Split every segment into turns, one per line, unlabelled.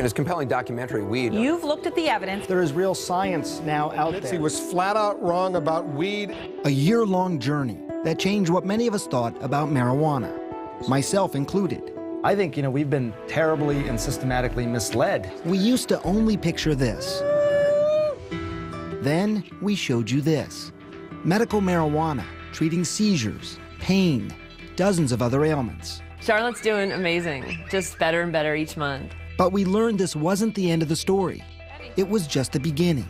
his compelling documentary, Weed.
You've looked at the evidence.
There is real science now out there.
He was flat out wrong about weed.
A year-long journey that changed what many of us thought about marijuana, myself included.
I think, we've been terribly and systematically misled.
We used to only picture this. Then we showed you this. Medical marijuana, treating seizures, pain, dozens of other ailments.
Charlotte's doing amazing, just better and better each month.
But we learned this wasn't the end of the story. It was just the beginning.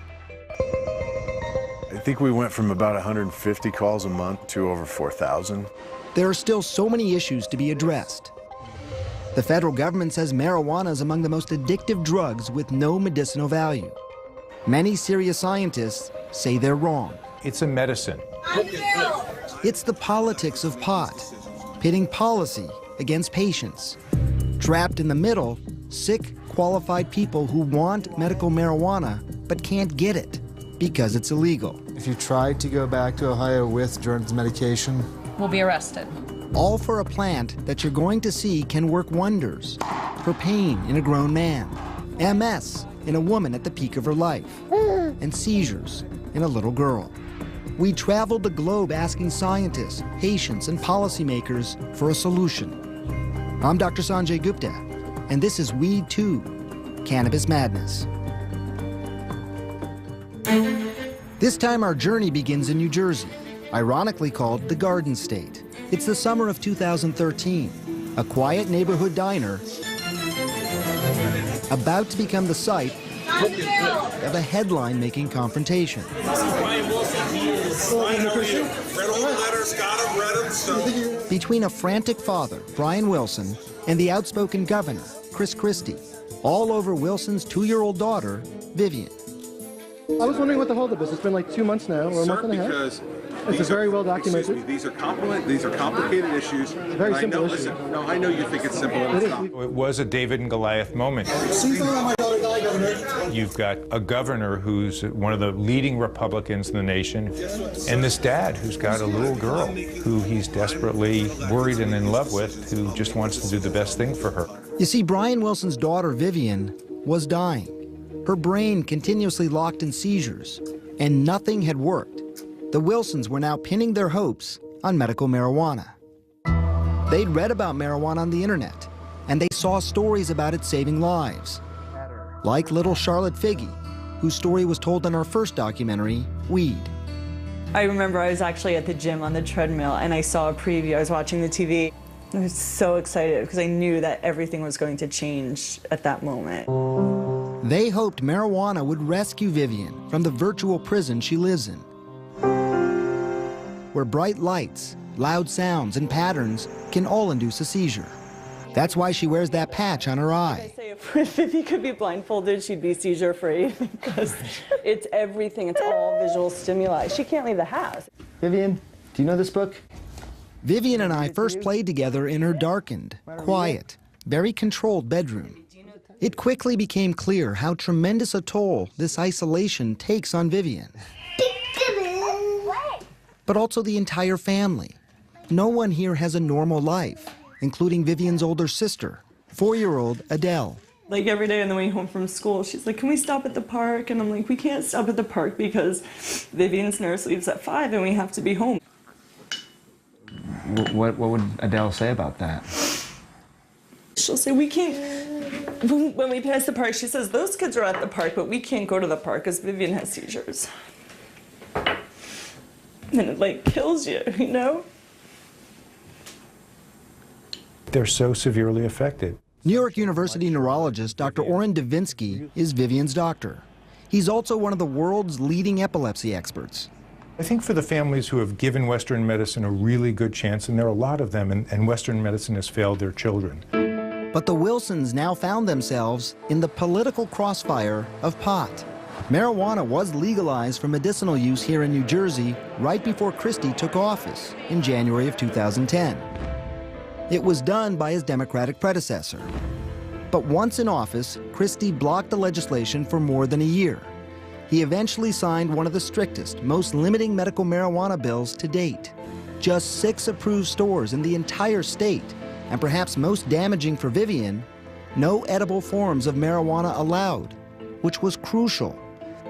I think we went from about 150 calls a month to over 4,000.
There are still so many issues to be addressed. The federal government says marijuana is among the most addictive drugs with no medicinal value. Many serious scientists say they're wrong.
It's a medicine.
It's the politics of pot, pitting policy against patients. Trapped in the middle, sick, qualified people who want medical marijuana but can't get it because it's illegal.
If you tried to go back to Ohio with Jordan's medication,
Will be arrested.
All for a plant that you're going to see can work wonders for pain in a grown man, MS in a woman at the peak of her life, and seizures in a little girl. We traveled the globe asking scientists, patients, and policymakers for a solution. I'm Dr. Sanjay Gupta, and this is Weed 2, Cannabis Madness. This time our journey begins in New Jersey, ironically called the Garden State. It's the summer of 2013, a quiet neighborhood diner about to become the site of a headline-making confrontation. Between a frantic father, Brian Wilson, and the outspoken governor, Chris Christie, all over Wilson's 2-year-old daughter, Vivian.
I was wondering what the holdup is. It's been like 2 months now, or a month and a half.
Because
it's very well documented.
These are complicated issues.
It's a very simple issue.
Listen, no, I know you think it's simple. And it's not.
It was a David and Goliath moment. You've got a governor who's one of the leading Republicans in the nation, and this dad who's got a little girl who he's desperately worried and in love with, who just wants to do the best thing for her.
You see, Brian Wilson's daughter, Vivian, was dying. Her brain continuously locked in seizures, and nothing had worked. The Wilsons were now pinning their hopes on medical marijuana. They'd read about marijuana on the internet, and they saw stories about it saving lives. Like little Charlotte Figge, whose story was told in our first documentary, Weed.
I remember I was actually at the gym on the treadmill, and I saw a preview. I was watching the TV. I was so excited because I knew that everything was going to change at that moment.
They hoped marijuana would rescue Vivian from the virtual prison she lives in, where bright lights, loud sounds, and patterns can all induce a seizure. That's why she wears that patch on her eye.
If Vivi could be blindfolded, she'd be seizure-free because it's everything. It's all visual stimuli. She can't leave the house.
Vivian, do you know this book?
Vivian and I first played together in her darkened, quiet, very controlled bedroom. It quickly became clear how tremendous a toll this isolation takes on Vivian, but also the entire family. No one here has a normal life, including Vivian's older sister, 4-year-old Adele.
Like every day on the way home from school, she's like, can we stop at the park? And I'm like, we can't stop at the park because Vivian's nurse leaves at 5 and we have to be home.
What would Adele say about that?
She'll say, we can't. When we pass the park, she says, those kids are at the park, but we can't go to the park because Vivian has seizures. And it like kills you, you know?
They're so severely affected.
New York University neurologist Dr. Oren Davinsky is Vivian's doctor. He's also one of the world's leading epilepsy experts.
I think for the families who have given Western medicine a really good chance, and there are a lot of them, and Western medicine has failed their children.
But the Wilsons now found themselves in the political crossfire of pot. Marijuana was legalized for medicinal use here in New Jersey right before Christie took office in January of 2010. It was done by his Democratic predecessor. But once in office, Christie blocked the legislation for more than a year. He eventually signed one of the strictest, most limiting medical marijuana bills to date. Just 6 approved stores in the entire state, and perhaps most damaging for Vivian, no edible forms of marijuana allowed, which was crucial.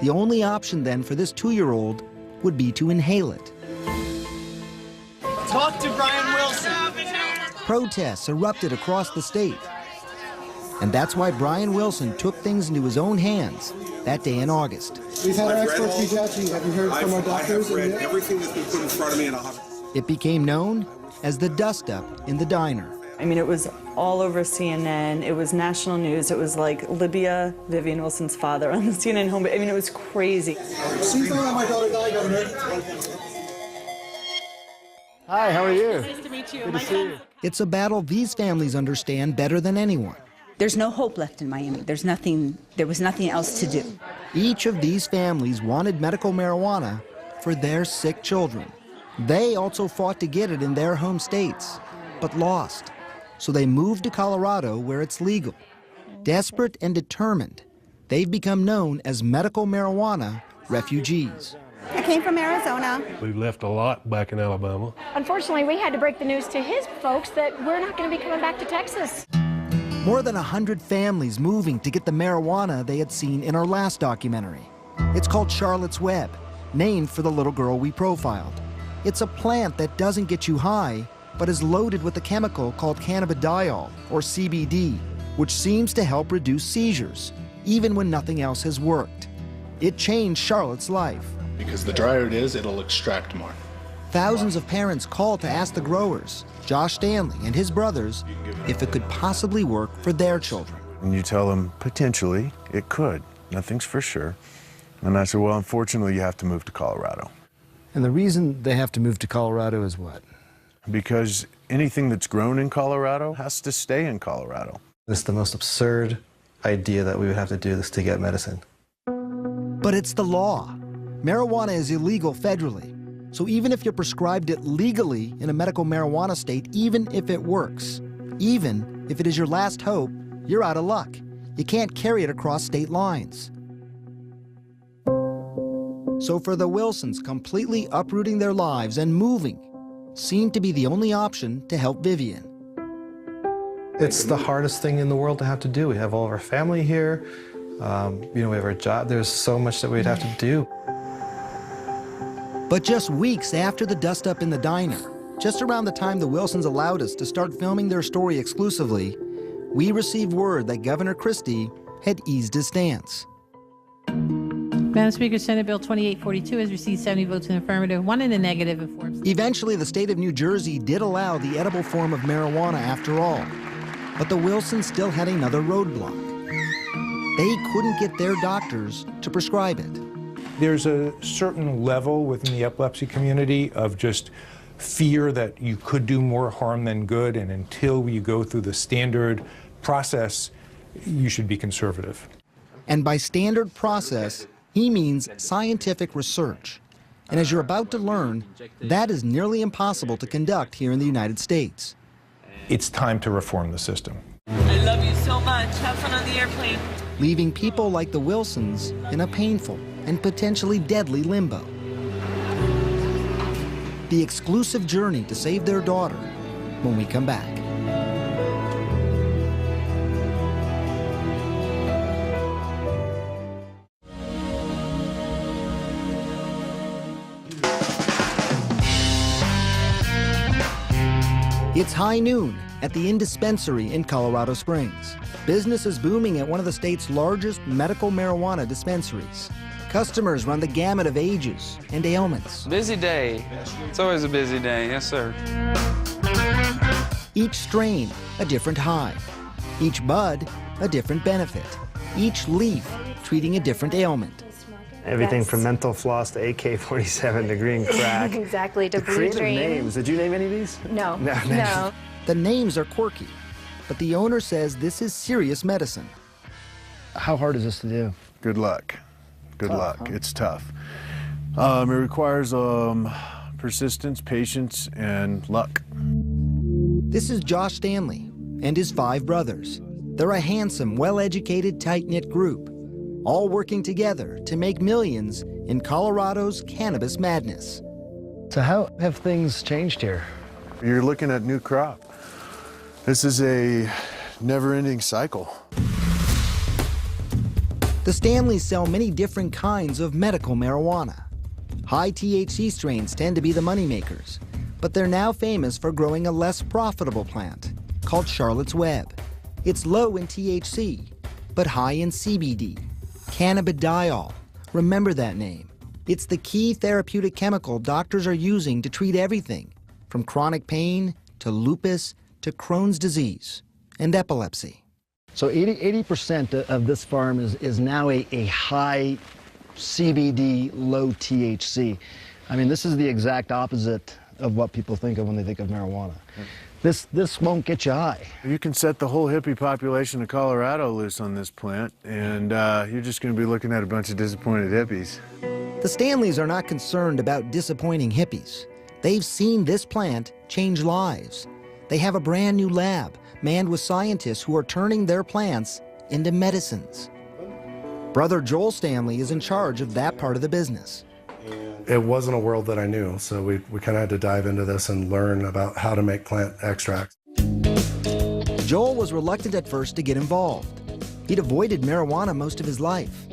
The only option then for this 2-year-old would be to inhale it.
Talk to Brian Wilson.
Protests erupted across the state. And that's why Brian Wilson took things into his own hands that day in August.
We've had our experts reach out to you. Have you heard from our doctors?
I have read everything that's been put in front of me, and I'll have...
It became known as the dust-up in the diner.
I mean, it was all over CNN. It was national news. It was like Libya, Vivian Wilson's father on the CNN home. I mean, it was crazy.
She's not my daughter died, Governor.
Hi, how are you?
Nice to meet you.
Good to see you.
It's a battle these families understand better than anyone.
There's no hope left in Miami. There was nothing else to do.
Each of these families wanted medical marijuana for their sick children. They also fought to get it in their home states, but lost. So they moved to Colorado where it's legal. Desperate and determined, they've become known as medical marijuana refugees.
I came from Arizona.
We left a lot back in Alabama.
Unfortunately, we had to break the news to his folks that we're not going to be coming back to Texas.
More than 100 families moving to get the marijuana they had seen in our last documentary. It's called Charlotte's Web, named for the little girl we profiled. It's a plant that doesn't get you high, but is loaded with a chemical called cannabidiol, or CBD, which seems to help reduce seizures, even when nothing else has worked. It changed Charlotte's life.
Because the drier it is, it'll extract more.
Thousands of parents called to ask the growers, Josh Stanley and his brothers, if it could possibly work for their children.
And you tell them, potentially, it could. Nothing's for sure. And I said, well, unfortunately, you have to move to Colorado.
And the reason they have to move to Colorado is what?
Because anything that's grown in Colorado has to stay in Colorado.
It's the most absurd idea that we would have to do this to get medicine.
But it's the law. Marijuana is illegal federally. So even if you're prescribed it legally in a medical marijuana state, even if it works, even if it is your last hope, you're out of luck. You can't carry it across state lines. So for the Wilsons, completely uprooting their lives and moving seemed to be the only option to help Vivian.
It's the hardest thing in the world to have to do. We have all of our family here. We have our job. There's so much that we'd have to do.
But just weeks after the dust-up in the diner, just around the time the Wilsons allowed us to start filming their story exclusively, we received word that Governor Christie had eased his stance.
Madam Speaker, Senate Bill 2842 has received 70 votes in the affirmative, 1 in the negative, and 4 abstentions.
Eventually, the state of New Jersey did allow the edible form of marijuana after all. But the Wilsons still had another roadblock. They couldn't get their doctors to prescribe it.
There's a certain level within the epilepsy community of just fear that you could do more harm than good, and until you go through the standard process, you should be conservative.
And by standard process, he means scientific research. And as you're about to learn, that is nearly impossible to conduct here in the United States.
It's time to reform the system.
I love you so much. Have fun on the airplane.
Leaving people like the Wilsons in a painful and potentially deadly limbo. The exclusive journey to save their daughter when we come back. It's high noon at the Indispensary in Colorado Springs. Business is booming at one of the state's largest medical marijuana dispensaries. Customers run the gamut of ages and ailments.
Busy day. It's always a busy day, yes, sir.
Each strain, a different high. Each bud, a different benefit. Each leaf, treating a different ailment.
Everything from menthol floss to AK-47 to green crack.
Exactly, to
the
blue
creative
dream.
names. Did you name any of these?
No.
No.
The names are quirky, but the owner says this is serious medicine.
How hard is this to do?
Good luck. Good luck. Huh? It's tough. It requires persistence, patience, and luck.
This is Josh Stanley and his 5 brothers. They're a handsome, well-educated, tight-knit group, all working together to make millions in Colorado's Cannabis Madness.
So how have things changed here?
You're looking at new crop. This is a never-ending cycle.
The Stanleys sell many different kinds of medical marijuana. High THC strains tend to be the moneymakers, but they're now famous for growing a less profitable plant called Charlotte's Web. It's low in THC, but high in CBD, cannabidiol. Remember that name. It's the key therapeutic chemical doctors are using to treat everything from chronic pain to lupus to Crohn's disease and epilepsy.
So 80% of this farm is now a high CBD, low THC. I mean, this is the exact opposite of what people think of when they think of marijuana. This won't get you high.
You can set the whole hippie population of Colorado loose on this plant, and you're just going to be looking at a bunch of disappointed hippies.
The Stanleys are not concerned about disappointing hippies. They've seen this plant change lives. They have a brand new lab manned with scientists who are turning their plants into medicines. Brother Joel Stanley is in charge of that part of the business.
It wasn't a world that I knew, so we kind of had to dive into this and learn about how to make plant extracts.
Joel was reluctant at first to get involved. He'd avoided marijuana most of his life.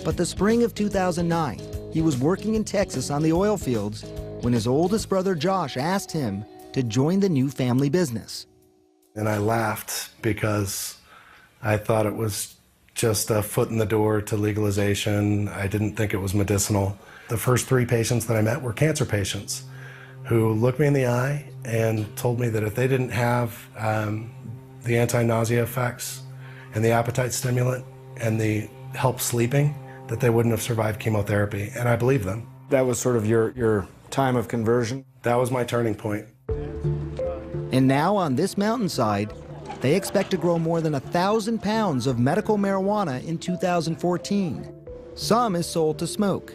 But the spring of 2009, he was working in Texas on the oil fields when his oldest brother Josh asked him to join the new family business.
And I laughed because I thought it was just a foot in the door to legalization. I didn't think it was medicinal. The first 3 patients that I met were cancer patients who looked me in the eye and told me that if they didn't have the anti-nausea effects and the appetite stimulant and the help sleeping, that they wouldn't have survived chemotherapy, and I believe them.
That was sort of your time of conversion?
That was my turning point.
And now on this mountainside, they expect to grow more than 1,000 pounds of medical marijuana in 2014. Some is sold to smoke.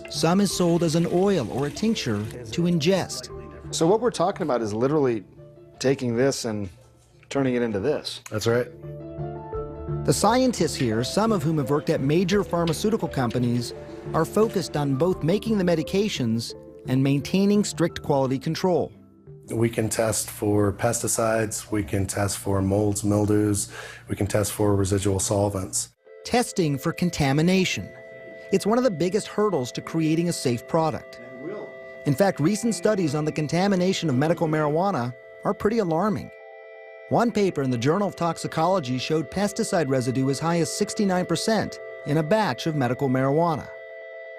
Some is sold as an oil or a tincture to ingest.
So what we're talking about is literally taking this and turning it into this.
That's right.
The scientists here, some of whom have worked at major pharmaceutical companies, are focused on both making the medications and maintaining strict quality control.
We can test for pesticides, we can test for molds, mildews, we can test for residual solvents.
Testing for contamination. It's one of the biggest hurdles to creating a safe product. In fact, recent studies on the contamination of medical marijuana are pretty alarming. One paper in the Journal of Toxicology showed pesticide residue as high as 69% in a batch of medical marijuana.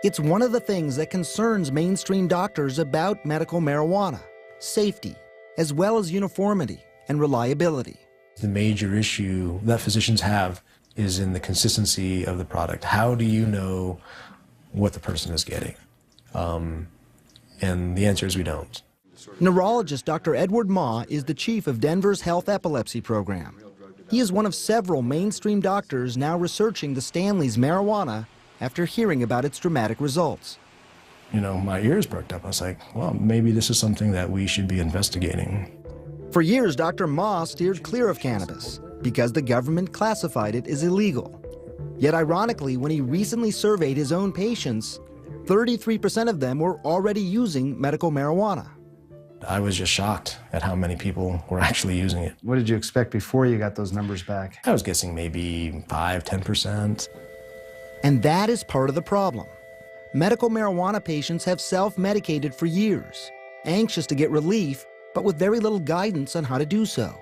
It's one of the things that concerns mainstream doctors about medical marijuana: safety, as well as uniformity and reliability.
The major issue that physicians have is in the consistency of the product. How do you know what the person is getting? And the answer is we don't.
Neurologist Dr. Edward Ma is the chief of Denver's Health Epilepsy Program. He is one of several mainstream doctors now researching the Stanleys' marijuana after hearing about its dramatic results.
You know, my ears perked up. I was like, well, maybe this is something that we should be investigating.
For years, Dr. Ma steered clear of cannabis because the government classified it as illegal. Yet ironically, when he recently surveyed his own patients, 33% of them were already using medical marijuana.
I was just shocked at how many people were actually using it.
What did you expect before you got those numbers back?
I was guessing maybe 5–10%.
And that is part of the problem. Medical marijuana patients have self-medicated for years, anxious to get relief, but with very little guidance on how to do so.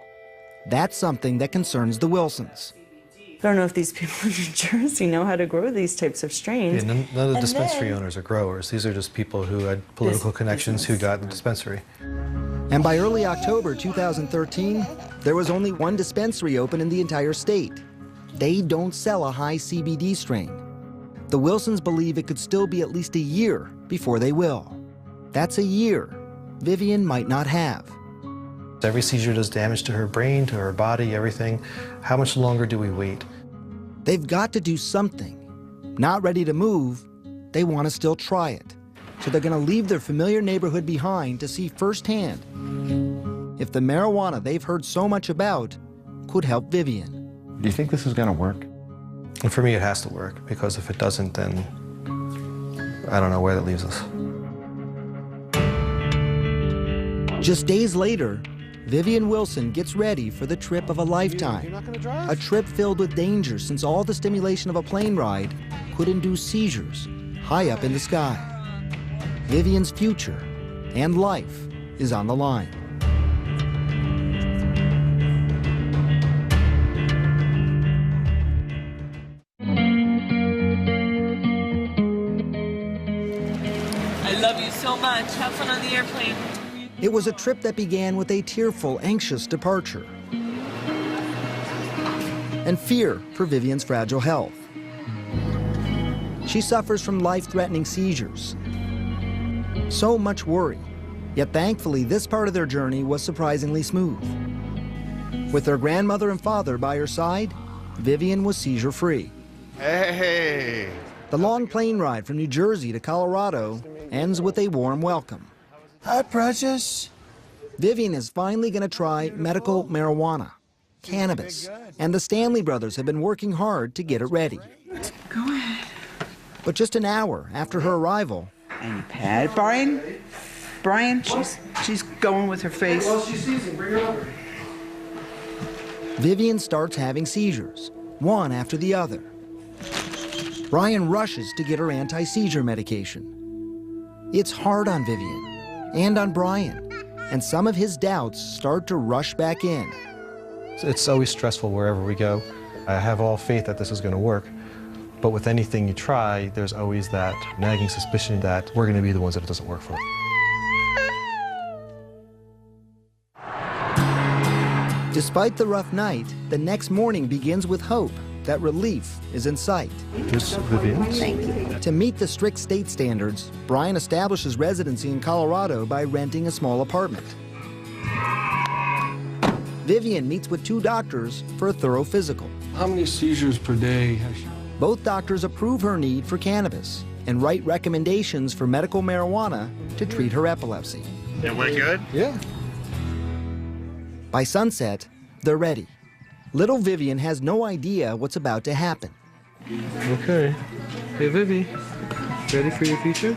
That's something that concerns the Wilsons.
I don't know if these people in New Jersey know how to grow these types of strains.
Yeah, none of the dispensary owners are growers. These are just people who had political connections who got the dispensary.
And by early October 2013, there was only one dispensary open in the entire state. They don't sell a high CBD strain. The Wilsons believe it could still be at least a year before they will. That's a year Vivian might not have.
Every seizure does damage to her brain, to her body, everything. How much longer do we wait?
They've got to do something. Not ready to move, they want to still try it. So they're going to leave their familiar neighborhood behind to see firsthand if the marijuana they've heard so much about could help Vivian.
Do you think this is going to work? And for me, it has to work, because if it doesn't, then I don't know where that leaves us.
Just days later, Vivian Wilson gets ready for the trip of a lifetime. A trip filled with danger, since all the stimulation of a plane ride could induce seizures high up in the sky. Vivian's future and life is on the line.
I love you so much. Have fun on the airplane.
It was a trip that began with a tearful, anxious departure and fear for Vivian's fragile health. She suffers from life-threatening seizures. So much worry, yet thankfully this part of their journey was surprisingly smooth. With their grandmother and father by her side, Vivian was seizure-free.
Hey!
The long plane ride from New Jersey to Colorado ends with a warm welcome.
Hi, precious.
Vivian is finally going to try medical marijuana, cannabis, and the Stanley brothers have been working hard to get it ready.
Go ahead.
But just an hour after her arrival,
And Pat, Brian, she's going with her face.
Well, she sees him. Bring her over.
Vivian starts having seizures, one after the other. Brian rushes to get her anti-seizure medication. It's hard on Vivian and on Brian, and some of his doubts start to rush back in.
It's always stressful wherever we go. I have all faith that this is going to work, but with anything you try, there's always that nagging suspicion that we're going to be the ones that it doesn't work for.
Despite the rough night, the next morning begins with hope that relief is in sight.
Here's Vivian's.
Thank you. To meet the strict state standards, Brian establishes residency in Colorado by renting a small apartment. Vivian meets with 2 doctors for a thorough physical.
How many seizures per day has she?
Both doctors approve her need for cannabis and write recommendations for medical marijuana to treat her epilepsy.
It went good?
Yeah.
By sunset, they're ready. Little Vivian has no idea what's about to happen.
Okay. Hey, Vivi, ready for your future?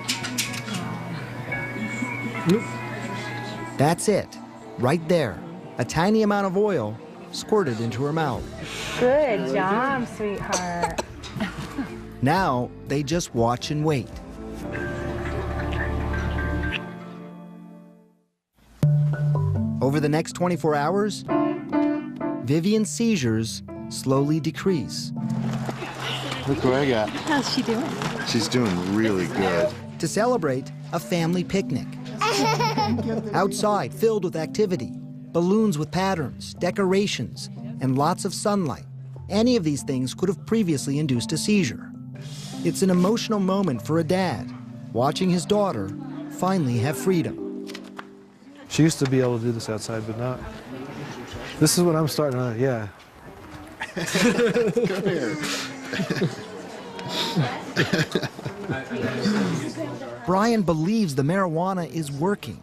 Nope.
That's it, right there. A tiny amount of oil squirted into her mouth.
Good job, sweetheart.
Now, they just watch and wait. Over the next 24 hours, Vivian's seizures slowly decrease.
Look what I got.
How's she doing?
She's doing really good.
To celebrate, a family picnic. Outside, filled with activity, balloons with patterns, decorations, and lots of sunlight. Any of these things could have previously induced a seizure. It's an emotional moment for a dad, watching his daughter finally have freedom.
She used to be able to do this outside, but not. This is what I'm starting on, yeah.
Come here.
Brian believes the marijuana is working.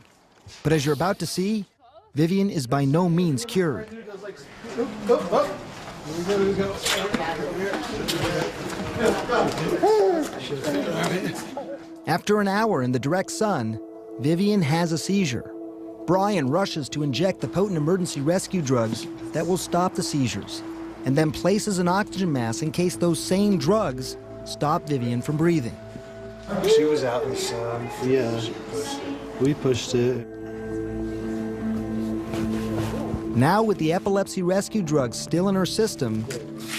But as you're about to see, Vivian is by no means cured. After an hour in the direct sun, Vivian has a seizure. Brian rushes to inject the potent emergency rescue drugs that will stop the seizures, and then places an oxygen mask in case those same drugs stop Vivian from breathing.
She was out in the sun. Yeah, we pushed it.
Now with the epilepsy rescue drugs still in her system,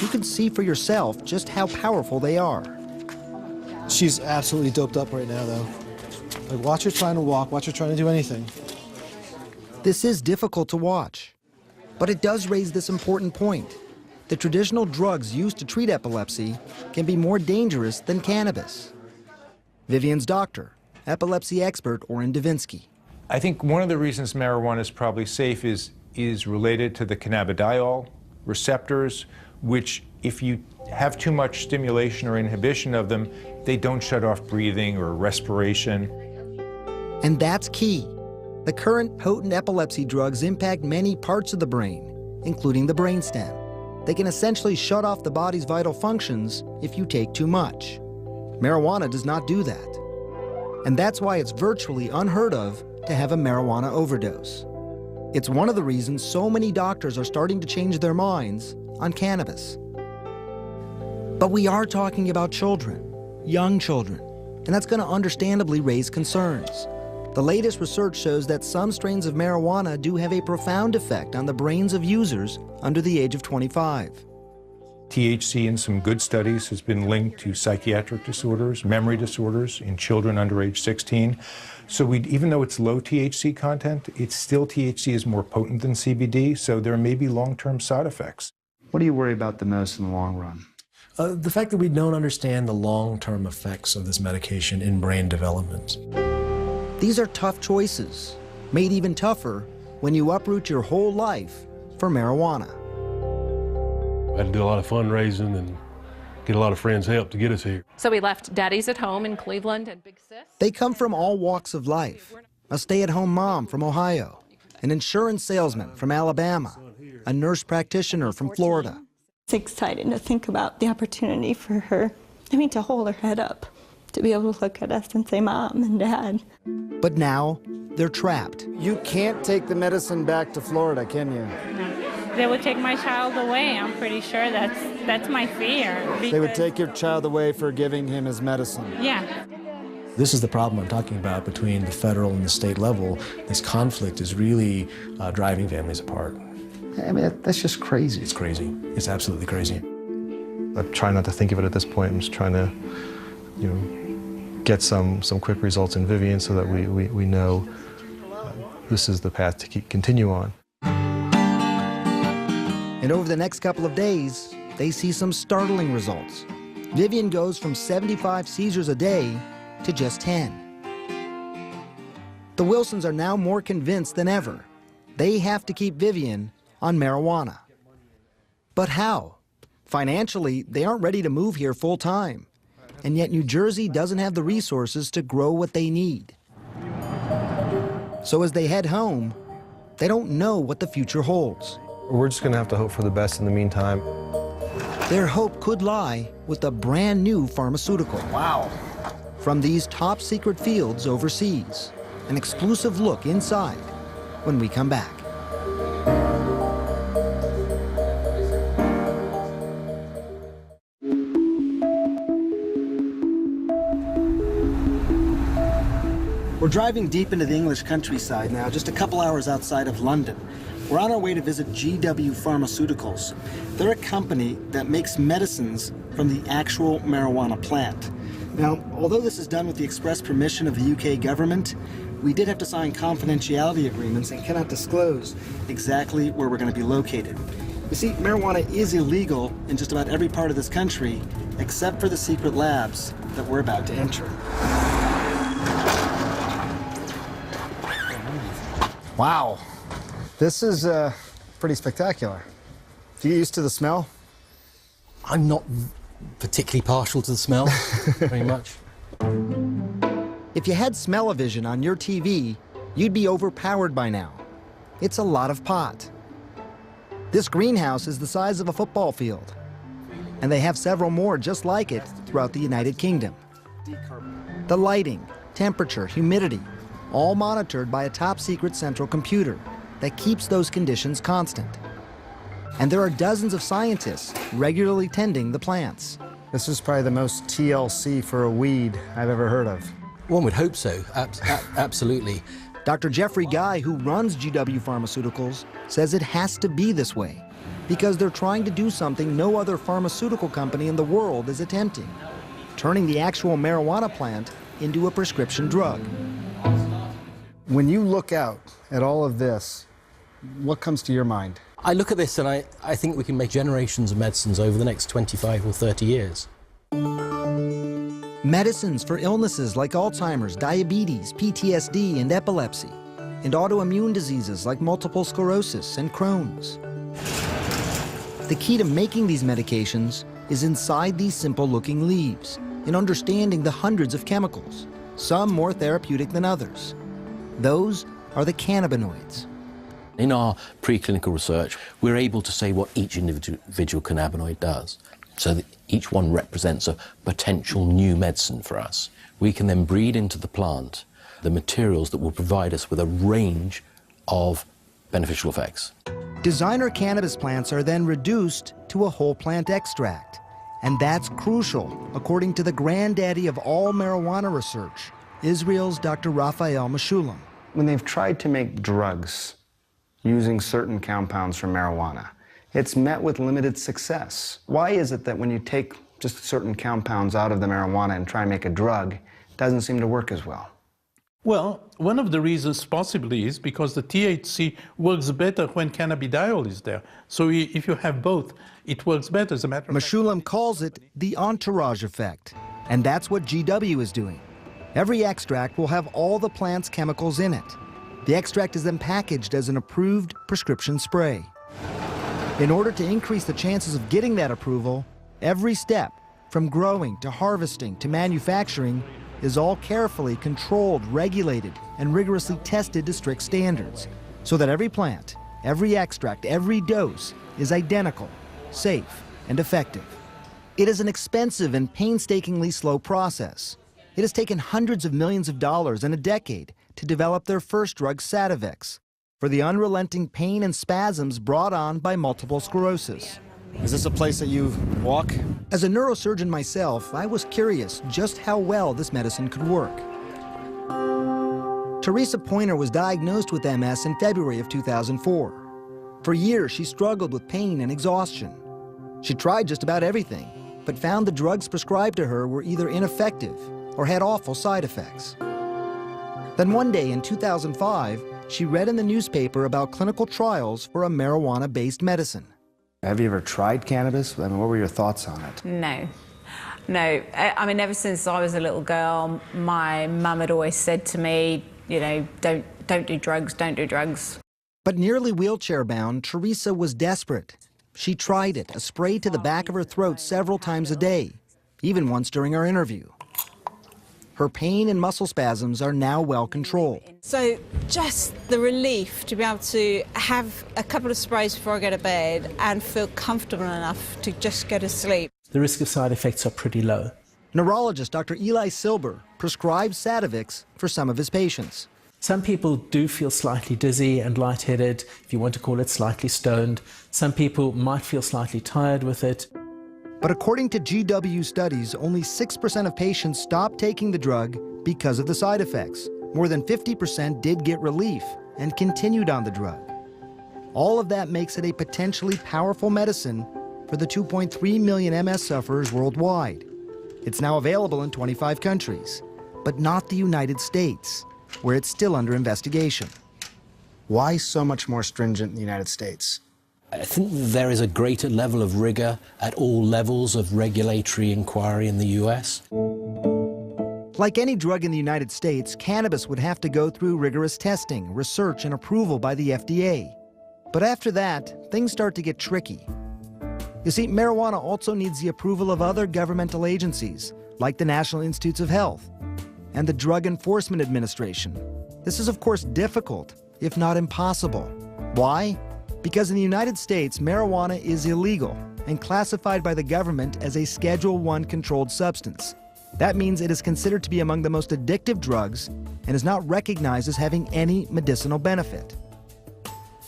you can see for yourself just how powerful they are.
She's absolutely doped up right now, though. Like, watch her trying to walk, watch her trying to do anything.
This is difficult to watch, but it does raise this important point. The traditional drugs used to treat epilepsy can be more dangerous than cannabis. Vivian's doctor, epilepsy expert Oren Davinsky.
I think one of the reasons marijuana is probably safe is related to the cannabidiol receptors, which if you have too much stimulation or inhibition of them, they don't shut off breathing or respiration.
And that's key. The current potent epilepsy drugs impact many parts of the brain, including the brainstem. They can essentially shut off the body's vital functions if you take too much. Marijuana does not do that. And that's why it's virtually unheard of to have a marijuana overdose. It's one of the reasons so many doctors are starting to change their minds on cannabis. But we are talking about children, young children, and that's going to understandably raise concerns. The latest research shows that some strains of marijuana do have a profound effect on the brains of users under the age of 25.
THC in some good studies has been linked to psychiatric disorders, memory disorders in children under age 16. So even though it's low THC content, THC is more potent than CBD, so there may be long-term side effects.
What do you worry about the most in the long run?
The fact that we don't understand the long-term effects of this medication in brain development.
These are tough choices, made even tougher when you uproot your whole life for marijuana.
I had to do a lot of fundraising and get a lot of friends' help to get us here.
So we left Daddy's at home in Cleveland and Big Sis.
They come from all walks of life. A stay-at-home mom from Ohio, an insurance salesman from Alabama, a nurse practitioner from Florida.
It's exciting to think about the opportunity for her, to hold her head up, to be able to look at us and say, Mom and Dad.
But now, they're trapped.
You can't take the medicine back to Florida, can you?
They would take my child away. I'm pretty sure that's my fear.
They would take your child away for giving him his medicine.
Yeah.
This is the problem I'm talking about between the federal and the state level. This conflict is really driving families apart.
I mean, that's just crazy.
It's crazy. It's absolutely crazy.
I try not to think of it at this point. I'm just trying to, get some quick results in Vivian so that we know this is the path to continue on.
And over the next couple of days, they see some startling results. Vivian goes from 75 seizures a day to just 10. The Wilsons are now more convinced than ever. They have to keep Vivian on marijuana. But how? Financially, they aren't ready to move here full time. And yet New Jersey doesn't have the resources to grow what they need. So as they head home, they don't know what the future holds.
We're just going to have to hope for the best in the meantime.
Their hope could lie with a brand new pharmaceutical.
Wow.
From these top secret fields overseas. An exclusive look inside when we come back. We're driving deep into the English countryside now, just a couple hours outside of London. We're on our way to visit GW Pharmaceuticals. They're a company that makes medicines from the actual marijuana plant. Now, although this is done with the express permission of the UK government, we did have to sign confidentiality agreements and cannot disclose exactly where we're going to be located. You see, marijuana is illegal in just about every part of this country, except for the secret labs that we're about to enter. Wow, this is pretty spectacular. Do you get used to the smell?
I'm not particularly partial to the smell, very much.
If you had smell-o-vision on your TV, you'd be overpowered by now. It's a lot of pot. This greenhouse is the size of a football field, and they have several more just like it throughout the United Kingdom. The lighting, temperature, humidity, all monitored by a top-secret central computer that keeps those conditions constant. And there are dozens of scientists regularly tending the plants.
This is probably the most TLC for a weed I've ever heard of.
One would hope so, absolutely.
Dr. Jeffrey Guy, who runs GW Pharmaceuticals, says it has to be this way because they're trying to do something no other pharmaceutical company in the world is attempting, turning the actual marijuana plant into a prescription drug.
When you look out at all of this, what comes to your mind?
I look at this and I think we can make generations of medicines over the next 25 or 30 years.
Medicines for illnesses like Alzheimer's, diabetes, PTSD, and epilepsy, and autoimmune diseases like multiple sclerosis and Crohn's. The key to making these medications is inside these simple-looking leaves, in understanding the hundreds of chemicals, some more therapeutic than others. Those are the cannabinoids.
In our preclinical research, we're able to say what each individual cannabinoid does. So that each one represents a potential new medicine for us. We can then breed into the plant the materials that will provide us with a range of beneficial effects.
Designer cannabis plants are then reduced to a whole plant extract. And that's crucial, according to the granddaddy of all marijuana research, Israel's Dr. Raphael Meshulam.
When they've tried to make drugs using certain compounds from marijuana, it's met with limited success. Why is it that when you take just certain compounds out of the marijuana and try and make a drug, it doesn't seem to work as well?
Well, one of the reasons possibly is because the THC works better when cannabidiol is there. So if you have both, it works better. As a matter of fact,
Meshulam calls it the entourage effect, and that's what GW is doing. Every extract will have all the plant's chemicals in it. The extract is then packaged as an approved prescription spray. In order to increase the chances of getting that approval, every step, from growing to harvesting to manufacturing, is all carefully controlled, regulated, and rigorously tested to strict standards, so that every plant, every extract, every dose is identical, safe, and effective. It is an expensive and painstakingly slow process. It has taken hundreds of millions of dollars and a decade to develop their first drug, Sativex, for the unrelenting pain and spasms brought on by multiple sclerosis.
Is this a place that you walk?
As a neurosurgeon myself, I was curious just how well this medicine could work. Teresa Pointer was diagnosed with MS in February of 2004. For years, she struggled with pain and exhaustion. She tried just about everything, but found the drugs prescribed to her were either ineffective or had awful side effects. Then one day in 2005, she read in the newspaper about clinical trials for a marijuana-based medicine.
Have you ever tried cannabis? I mean, what were your thoughts on it?
No. I mean, ever since I was a little girl, my mum had always said to me, you know, don't do drugs, don't do drugs.
But nearly wheelchair-bound, Teresa was desperate. She tried it, a spray to the back of her throat several times a day, even once during our interview. Her pain and muscle spasms are now well controlled.
So just the relief to be able to have a couple of sprays before I go to bed and feel comfortable enough to just go to sleep.
The risk of side effects are pretty low.
Neurologist Dr. Eli Silber prescribes Sativex for some of his patients.
Some people do feel slightly dizzy and lightheaded, if you want to call it slightly stoned. Some people might feel slightly tired with it.
But according to GW studies, only 6% of patients stopped taking the drug because of the side effects. More than 50% did get relief and continued on the drug. All of that makes it a potentially powerful medicine for the 2.3 million MS sufferers worldwide. It's now available in 25 countries, but not the United States, where it's still under investigation.
Why so much more stringent in the United States?
I think there is a greater level of rigor at all levels of regulatory inquiry in the US.
Like any drug in the United States, cannabis would have to go through rigorous testing, research, and approval by the FDA. But after that, things start to get tricky. You see, marijuana also needs the approval of other governmental agencies, like the National Institutes of Health and the Drug Enforcement Administration. This is, of course, difficult, if not impossible. Why? Because in the United States, marijuana is illegal and classified by the government as a Schedule I controlled substance. That means it is considered to be among the most addictive drugs and is not recognized as having any medicinal benefit.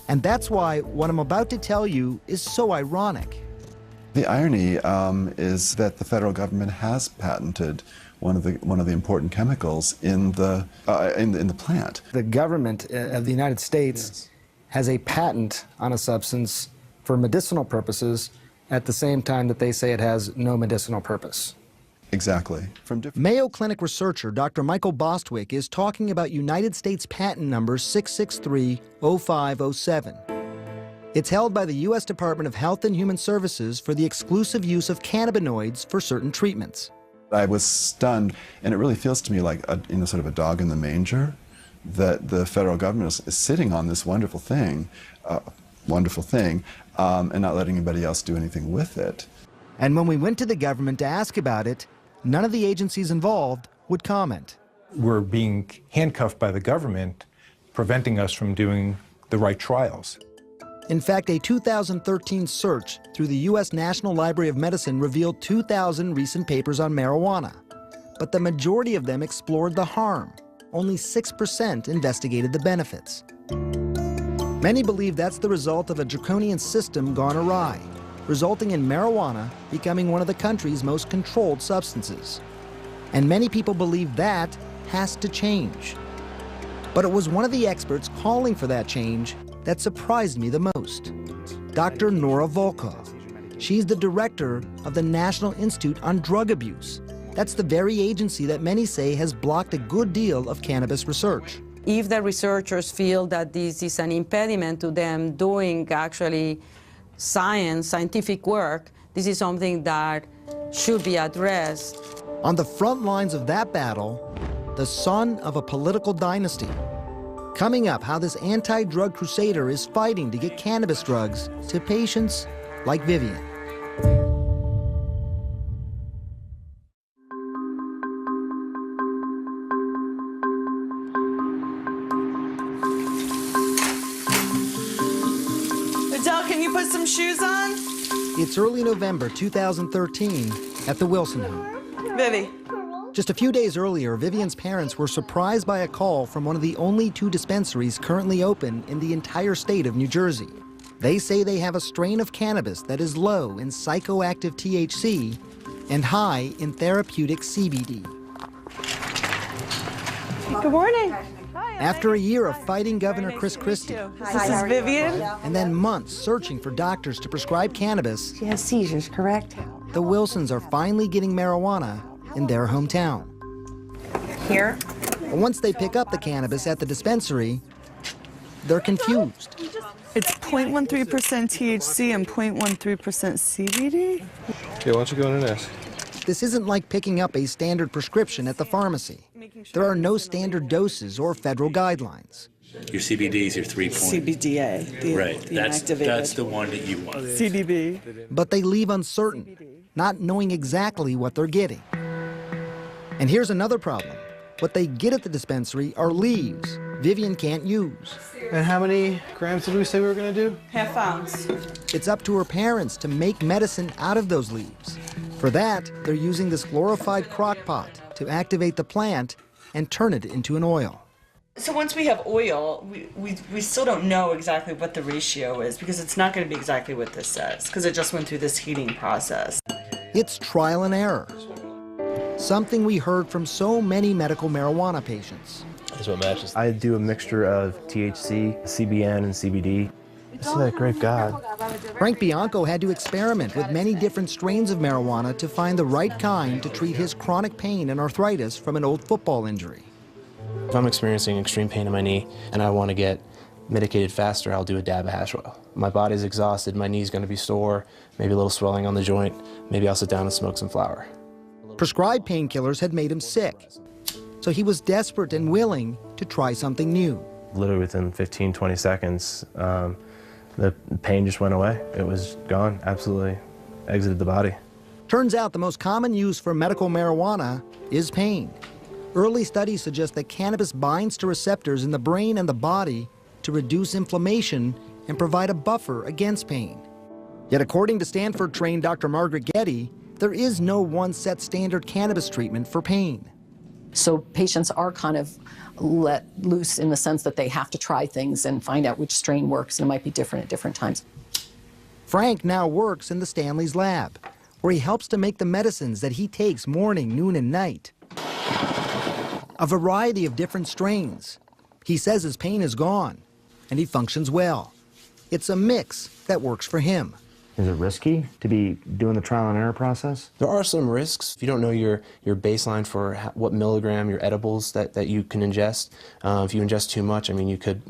And that's why what I'm about to tell you is so ironic.
The irony is that the federal government has patented one of the important chemicals in the plant.
The government of the United States has a patent on a substance for medicinal purposes at the same time that they say it has no medicinal purpose.
Exactly.
Mayo Clinic researcher Dr. Michael Bostwick is talking about United States patent number 6630507. It's held by the U.S. Department of Health and Human Services for the exclusive use of cannabinoids for certain treatments.
I was stunned, and it really feels to me like sort of a dog in the manger, that the federal government is sitting on this wonderful thing, and not letting anybody else do anything with it.
And when we went to the government to ask about it, none of the agencies involved would comment.
We're being handcuffed by the government, preventing us from doing the right trials.
In fact, a 2013 search through the U.S. National Library of Medicine revealed 2,000 recent papers on marijuana, but the majority of them explored the harm. Only 6% investigated the benefits. Many believe that's the result of a draconian system gone awry, resulting in marijuana becoming one of the country's most controlled substances. And many people believe that has to change. But it was one of the experts calling for that change that surprised me the most, Dr. Nora Volkov. She's the director of the National Institute on Drug Abuse. That's the very agency that many say has blocked a good deal of cannabis research.
If the researchers feel that this is an impediment to them doing actually scientific work, this is something that should be addressed.
On the front lines of that battle, the son of a political dynasty. Coming up, how this anti-drug crusader is fighting to get cannabis drugs to patients like Vivian.
Adele, can you put some shoes on?
It's early November 2013 at the Wilson home.
Vivi.
Just a few days earlier, Vivian's parents were surprised by a call from one of the only 2 dispensaries currently open in the entire state of New Jersey. They say they have a strain of cannabis that is low in psychoactive THC and high in therapeutic CBD.
Good morning.
After a year of fighting Governor Chris Christie,
This is Vivian.
and then months searching for doctors to prescribe cannabis,
She has seizures, correct?
the Wilsons are finally getting marijuana in their hometown.
Here.
But once they pick up the cannabis at the dispensary, they're confused.
It's 0.13% THC and 0.13% CBD?
Yeah, why don't you go in and ask?
This isn't like picking up a standard prescription at the pharmacy. There are no standard doses or federal guidelines.
Your CBD is your 3 point.
CBDA.
Right. That's the one that you want.
CDB.
But they leave uncertain, not knowing exactly what they're getting. And here's another problem. What they get at the dispensary are leaves Vivian can't use.
And how many grams did we say we were going to do?
Half ounce.
It's up to her parents to make medicine out of those leaves. For that, they're using this glorified crock pot to activate the plant and turn it into an oil.
So once we have oil, we still don't know exactly what the ratio is because it's not going to be exactly what this says because it just went through this heating process.
It's trial and error. Something we heard from so many medical marijuana patients.
That's what matches. I do a mixture of THC, CBN, and CBD. Isn't that great God?
Frank Bianco had to experiment with many different strains of marijuana to find the right kind to treat his chronic pain and arthritis from an old football injury.
If I'm experiencing extreme pain in my knee and I want to get medicated faster, I'll do a dab of hash oil. My body's exhausted, my knee's going to be sore, maybe a little swelling on the joint, maybe I'll sit down and smoke some flower.
Prescribed painkillers had made him sick, so he was desperate and willing to try something new.
Literally within 15, 20 seconds, the pain just went away. It was gone, absolutely exited the body.
Turns out the most common use for medical marijuana is pain. Early studies suggest that cannabis binds to receptors in the brain and the body to reduce inflammation and provide a buffer against pain. Yet according to Stanford-trained Dr. Margaret Getty, there is no one set standard cannabis treatment for pain.
So patients are kind of let loose in the sense that they have to try things and find out which strain works, and it might be different at different times.
Frank now works in the Stanley's lab, where he helps to make the medicines that he takes morning, noon, and night. A variety of different strains. He says his pain is gone, and he functions well. It's a mix that works for him.
Is it risky to be doing the trial and error process?
There are some risks. If you don't know your baseline for what milligram, your edibles that you can ingest, if you ingest too much, I mean, you could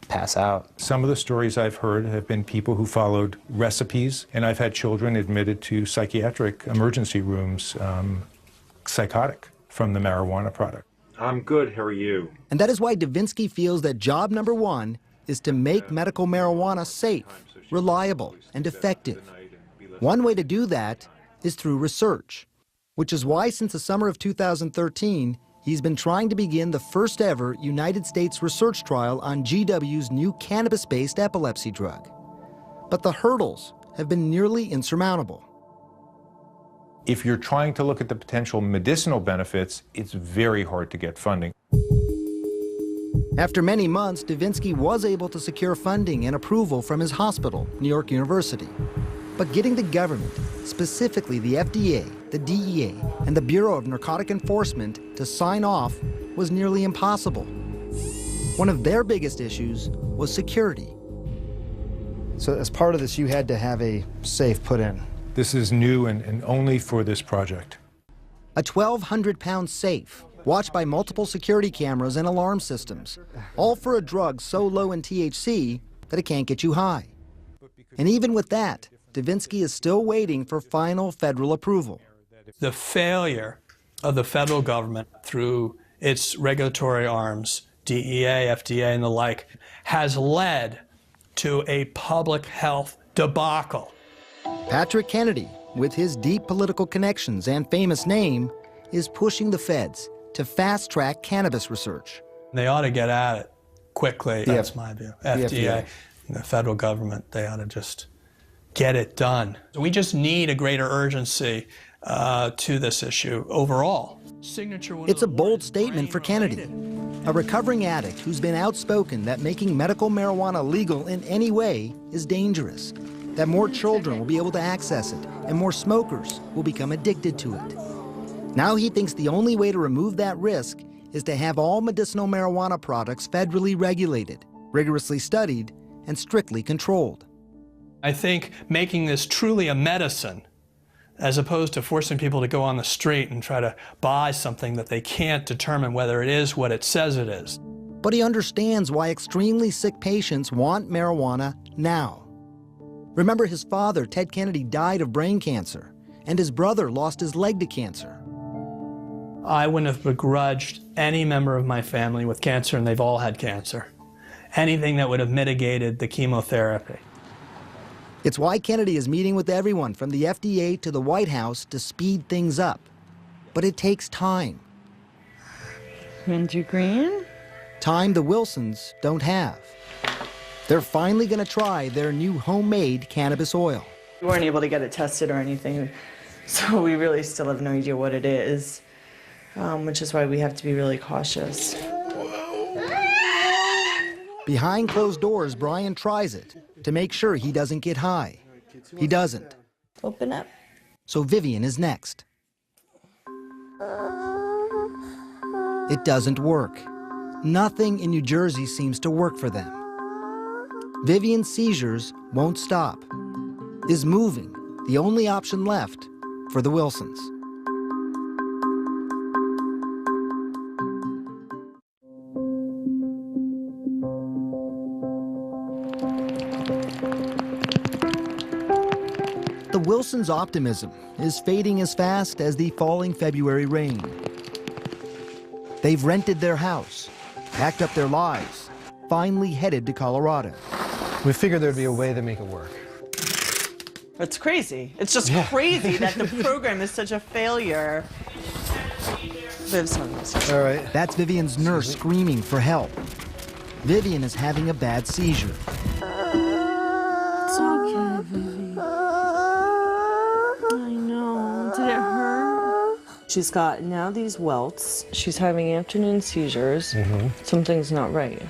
pass out.
Some of the stories I've heard have been people who followed recipes, and I've had children admitted to psychiatric emergency rooms, psychotic from the marijuana product.
I'm good, how are you?
And that is why Davinsky feels that job number one is to make medical marijuana safe, reliable, and effective. One way to do that is through research, which is why since the summer of 2013, he's been trying to begin the first ever United States research trial on GW's new cannabis-based epilepsy drug. But the hurdles have been nearly insurmountable.
If you're trying to look at the potential medicinal benefits, it's very hard to get funding.
After many months, Davinsky was able to secure funding and approval from his hospital, New York University. But getting the government, specifically the FDA, the DEA, and the Bureau of Narcotic Enforcement to sign off was nearly impossible. One of their biggest issues was security.
So as part of this, you had to have a safe put in.
This is new and only for this project.
A 1,200-pound safe, watched by multiple security cameras and alarm systems, all for a drug so low in THC that it can't get you high. And even with that, Davinsky is still waiting for final federal approval.
The failure of the federal government through its regulatory arms, DEA, FDA, and the like, has led to a public health debacle.
Patrick Kennedy, with his deep political connections and famous name, is pushing the feds to fast-track cannabis research.
They ought to get at it quickly, that's my view. FDA, the federal government, they ought to just get it done. We just need a greater urgency to this issue overall.
It's a bold statement for Kennedy, a recovering addict who's been outspoken that making medical marijuana legal in any way is dangerous, that more children will be able to access it, and more smokers will become addicted to it. Now he thinks the only way to remove that risk is to have all medicinal marijuana products federally regulated, rigorously studied, and strictly controlled.
I think making this truly a medicine, as opposed to forcing people to go on the street and try to buy something that they can't determine whether it is what it says it is.
But he understands why extremely sick patients want marijuana now. Remember, his father, Ted Kennedy, died of brain cancer, and his brother lost his leg to cancer.
I wouldn't have begrudged any member of my family with cancer, and they've all had cancer. Anything that would have mitigated the chemotherapy.
It's why Kennedy is meeting with everyone from the FDA to the White House to speed things up. But it takes time.
Minty green?
Time the Wilsons don't have. They're finally going to try their new homemade cannabis oil.
We weren't able to get it tested or anything, so we really still have no idea what it is, which is why we have to be really cautious.
Behind closed doors, Brian tries it to make sure he doesn't get high. He doesn't.
Open up.
So Vivian is next. It doesn't work. Nothing in New Jersey seems to work for them. Vivian's seizures won't stop. Is moving the only option left for the Wilsons? The Wilsons' optimism is fading as fast as the falling February rain. They've rented their house, packed up their lives, finally headed to Colorado.
We figured there'd be a way to make it work.
It's crazy. It's just crazy that the program is such a failure.
All right. That's Vivian's nurse screaming for help. Vivian is having a bad seizure.
It's okay, Vivi. I know. Did it hurt? She's got now these welts. She's having afternoon seizures. Something's not right.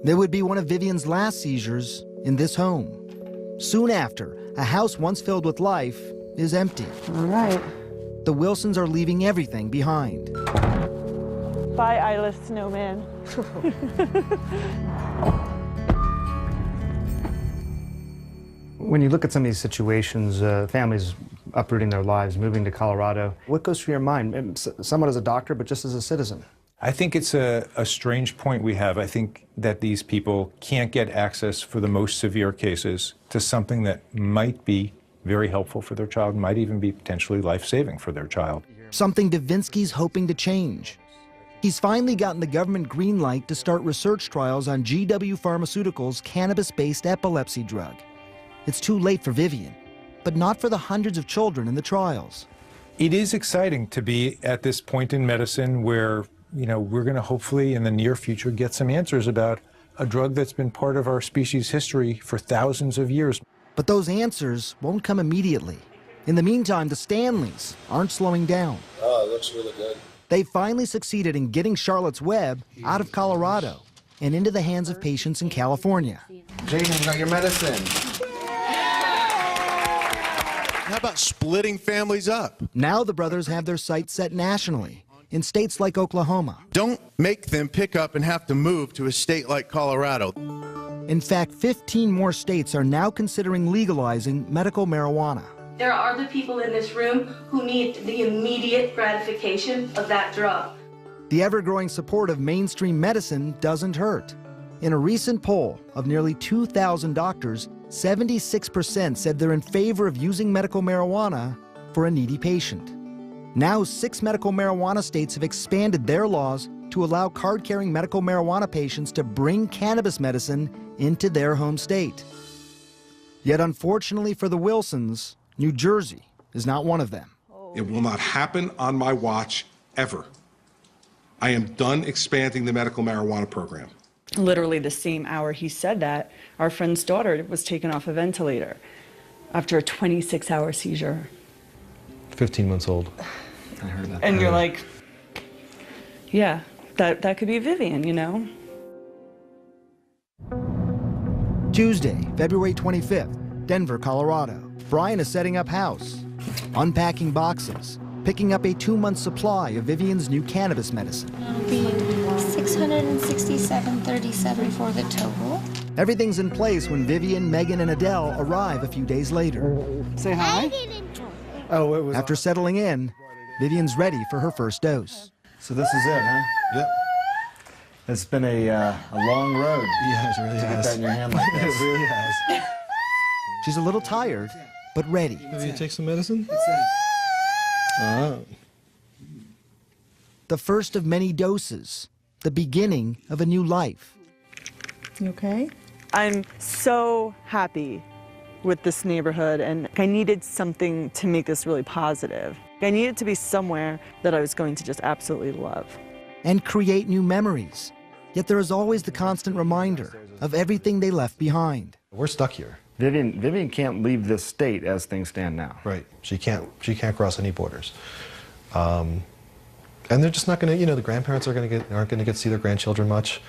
There would be one of Vivian's last seizures in this home. Soon after, a house once filled with life is empty.
All right.
The Wilsons are leaving everything behind.
Bye, eyeless snowman.
When you look at some of these situations, families uprooting their lives, moving to Colorado, what goes through your mind? Somewhat as a doctor, but just as a citizen.
I think it's a strange point we have. I think that these people can't get access for the most severe cases to something that might be very helpful for their child, might even be potentially life-saving for their child.
Something Davinsky's hoping to change. He's finally gotten the government green light to start research trials on GW Pharmaceuticals' cannabis-based epilepsy drug. It's too late for Vivian, but not for the hundreds of children in the trials.
It is exciting to be at this point in medicine where, you know, we're going to hopefully in the near future get some answers about a drug that's been part of our species' history for thousands of years.
But those answers won't come immediately. In the meantime, the Stanleys aren't slowing down.
Oh, it looks really good.
They finally succeeded in getting Charlotte's Web out of Colorado and into the hands of patients in California.
Jason, you got your medicine.
How about splitting families up?
Now the brothers have their sights set nationally in states like Oklahoma.
Don't make them pick up and have to move to a state like Colorado.
In fact, 15 more states are now considering legalizing medical marijuana.
There are other people in this room who need the immediate gratification of that drug.
The ever-growing support of mainstream medicine doesn't hurt. In a recent poll of nearly 2,000 doctors, 76% said they're in favor of using medical marijuana for a needy patient. Now, 6 medical marijuana states have expanded their laws to allow card-carrying medical marijuana patients to bring cannabis medicine into their home state. Yet unfortunately for the Wilsons, New Jersey is not one of them.
It will not happen on my watch, ever. I am done expanding the medical marijuana program.
Literally the same hour he said that, our friend's daughter was taken off a ventilator after a 26-hour seizure.
15 months old. I heard that.
And you're like, yeah, that could be Vivian, you know?
Tuesday, February 25th, Denver, Colorado. Brian is setting up house, unpacking boxes, picking up a 2-month supply of Vivian's new cannabis medicine.
It'll be $667.37 for the total.
Everything's in place when Vivian, Megan, and Adele arrive a few days later.
Say hi. Oh, it was.
After settling in, Vivian's ready for her first dose.
So this is it, huh?
Yep.
It's been a long road.
Yeah, it really
to
has.
get that in your hand like this.
It really has.
She's a little tired, but ready.
Have you take some medicine?
The first of many doses, the beginning of a new life.
You okay? I'm so happy with this neighborhood, and I needed something to make this really positive. I needed to be somewhere that I was going to just absolutely love.
And create new memories. Yet there is always the constant reminder of everything they left behind.
We're stuck here.
Vivian can't leave this state as things stand now.
Right. She can't cross any borders. And they're just not going to, the grandparents aren't going to get to see their grandchildren much.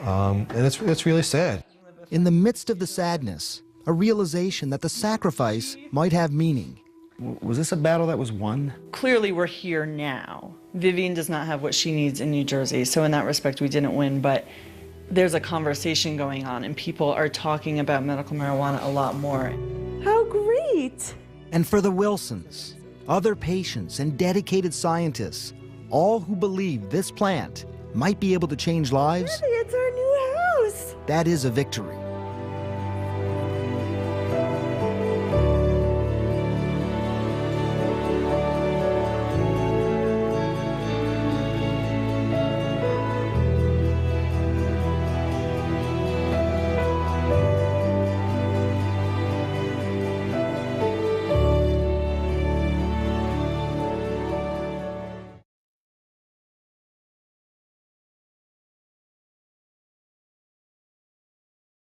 And it's really sad.
In the midst of the sadness, a realization that the sacrifice might have meaning.
Was this a battle that was won?
Clearly we're here now. Vivian does not have what she needs in New Jersey, so in that respect we didn't win, but there's a conversation going on and people are talking about medical marijuana a lot more. How great!
And for the Wilsons, other patients and dedicated scientists, all who believe this plant might be able to change lives,
It's our new house!
that is a victory.